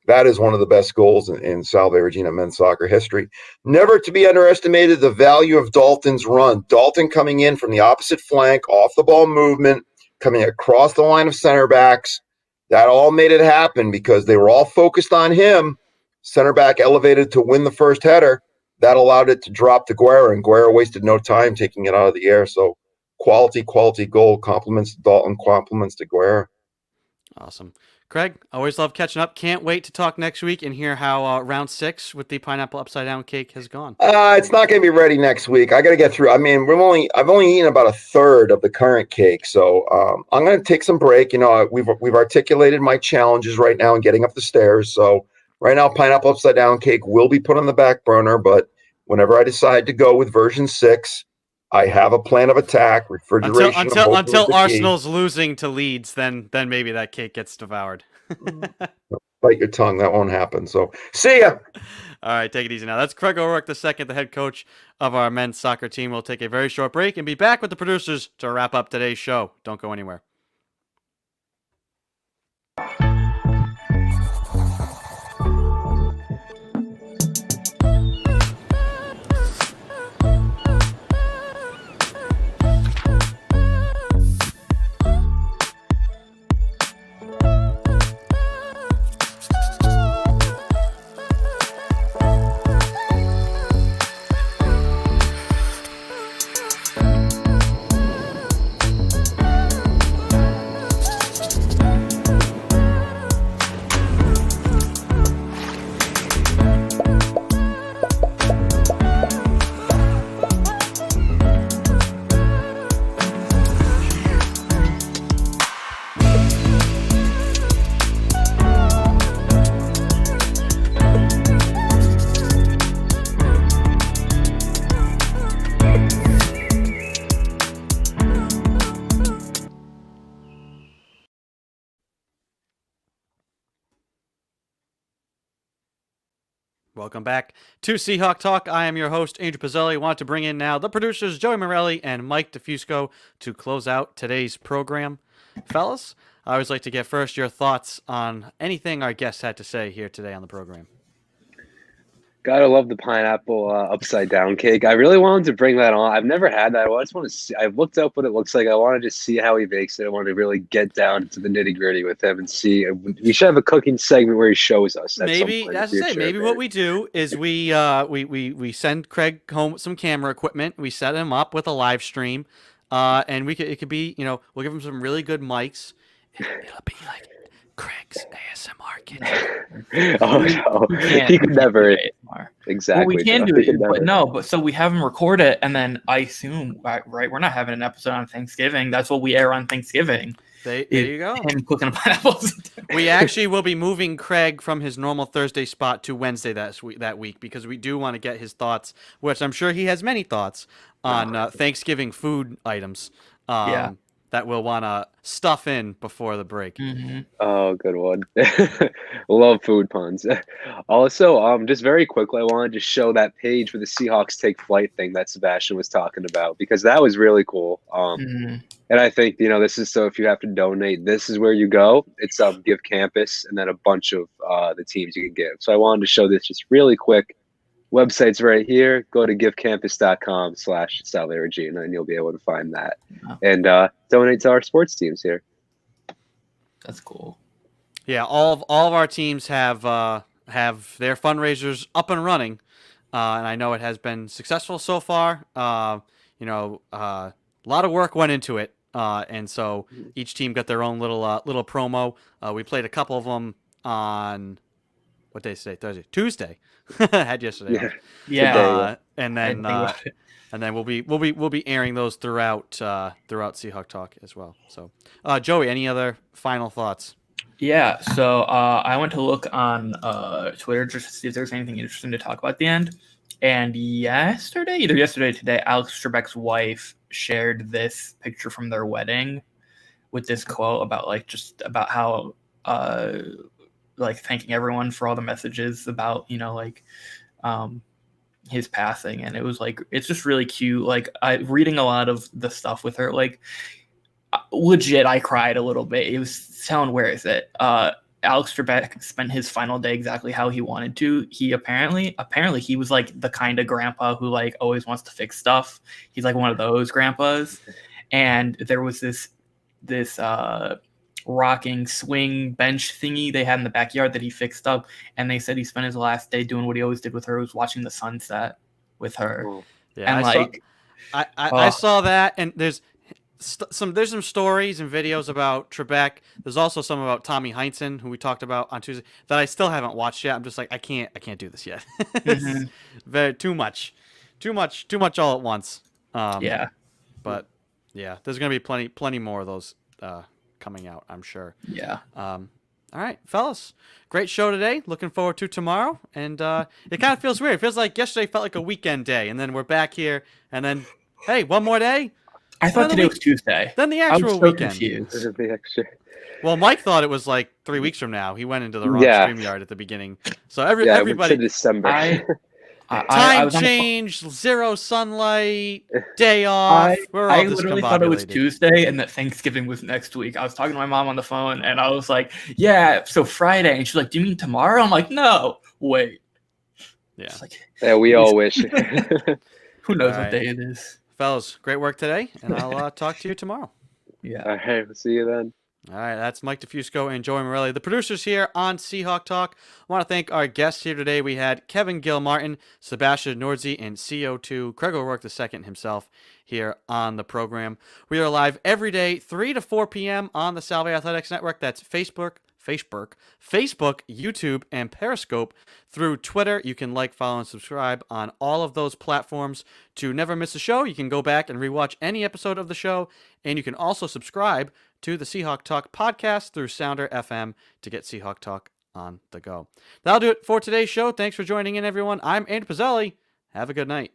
That is one of the best goals in Salve Regina men's soccer history. Never to be underestimated, the value of Dalton's run. Dalton coming in from the opposite flank, off the ball movement, coming across the line of center backs. That all made it happen because they were all focused on him. Center back elevated to win the first header. That allowed it to drop to Guerra, and Guerra wasted no time taking it out of the air. So quality goal. Compliments to Dalton, compliments to Guerra. Awesome. Craig, always love catching up. Can't wait to talk next week and hear how round 6 with the pineapple upside down cake has gone. It's not going to be ready next week. I got to get through. I mean, I've only eaten about a third of the current cake, so I'm going to take some break. We've articulated my challenges right now in getting up the stairs. So right now, pineapple upside down cake will be put on the back burner. But whenever I decide to go with version 6, I have a plan of attack. Refrigeration until Arsenal's losing to Leeds, then maybe that cake gets devoured. Bite your tongue. That won't happen. So see ya. All right, take it easy now. That's Craig O'Rourke II, the head coach of our men's soccer team. We'll take a very short break and be back with the producers to wrap up today's show. Don't go anywhere. Welcome back to Seahawk Talk. I am your host, Andrew Pizzelli. I want to bring in now the producers, Joey Morelli and Mike DeFusco, to close out today's program. Fellas, I always like to get first your thoughts on anything our guests had to say here today on the program. Gotta love the pineapple upside down cake. I really wanted to bring that on. I've never had that. I just want to see. I've looked up what it looks like. I want to just see how he bakes it. I want to really get down to the nitty gritty with him and see. We should have a cooking segment where he shows us. Maybe that's it. Maybe what we do is we send Craig home with some camera equipment. We set him up with a live stream, and it could be we'll give him some really good mics. It'll be like Craig's ASMR kitchen. Oh no, he could never. Exactly. Well, we can do it, but so we have him record it, and then I assume, right, we're not having an episode on Thanksgiving. That's what we air on Thanksgiving. There you go. Him cooking on pineapples. We actually will be moving Craig from his normal Thursday spot to Wednesday that week because we do want to get his thoughts, which I'm sure he has many thoughts on Thanksgiving food items. That we'll want to stuff in before the break. Mm-hmm. Oh, good one. Love food puns. Also, just very quickly, I wanted to show that page for the Seahawks Take Flight thing that Sebastian was talking about because that was really cool. And I think, this is so if you have to donate, this is where you go. It's Give Campus and then a bunch of the teams you can give. So I wanted to show this just really quick. Website's right here. Go to givecampus.com/SalVRG, and then you'll be able to find that and donate to our sports teams here. That's cool. Yeah, all of our teams have their fundraisers up and running, and I know it has been successful so far. A lot of work went into it, and so each team got their own little promo. We played a couple of them on what day is today? Thursday, Tuesday. Had yesterday. Yeah. And then we'll be airing those throughout Seahawk Talk as well. So, Joey, any other final thoughts? Yeah. So I went to look on Twitter just to see if there's anything interesting to talk about at the end. And either yesterday or today, Alex Trebek's wife shared this picture from their wedding with this quote about how thanking everyone for all the messages about his passing, and it was it's just really cute. I reading a lot of the stuff with her, legit I cried a little bit. It was telling, where is it? Alex Trebek spent his final day exactly how he wanted to. He apparently he was the kind of grandpa who always wants to fix stuff. He's one of those grandpas. And there was this rocking swing bench thingy they had in the backyard that he fixed up, and they said he spent his last day doing what he always did with her, was watching the sunset with her. Yeah, and I saw that, and there's some stories and videos about Trebek. There's also some about Tommy Heinsohn, who we talked about on Tuesday, that I still haven't watched yet. I'm just I can't do this yet. It's too much all at once. But yeah, there's gonna be plenty more of those coming out, I'm sure. Yeah. All right, fellas, great show today. Looking forward to tomorrow. And it kind of feels weird. It feels like yesterday felt like a weekend day, and then we're back here, and then hey, one more day. I thought today was Tuesday. Then the actual weekend. Confused. Well, Mike thought it was 3 weeks from now. He went into the wrong StreamYard at the beginning. So everybody. December. Time change, zero sunlight, day off. I literally thought it was Tuesday and that Thanksgiving was next week. I was talking to my mom on the phone, and I was like, yeah, so Friday. And she's like, do you mean tomorrow? I'm like, no, wait. Yeah. Yeah, we all wish. Who knows what day it is? Fellas, great work today, and I'll talk to you tomorrow. Yeah. All right, we'll see you then. All right, that's Mike DeFusco and Joey Morelli, the producers here on Seahawk Talk. I want to thank our guests here today. We had Kevin Gilmartin, Sebastian Nordzi, and CO2, Craig O'Rourke II himself here on the program. We are live every day, 3 to 4 p.m. on the Salve Athletics Network. That's Facebook, YouTube, and Periscope. Through Twitter, you can follow, and subscribe on all of those platforms to never miss a show. You can go back and rewatch any episode of the show, and you can also subscribe to the Seahawk Talk podcast through Sounder FM to get Seahawk Talk on the go. That'll do it for today's show. Thanks for joining in, everyone. I'm Andrew Pizzelli. Have a good night.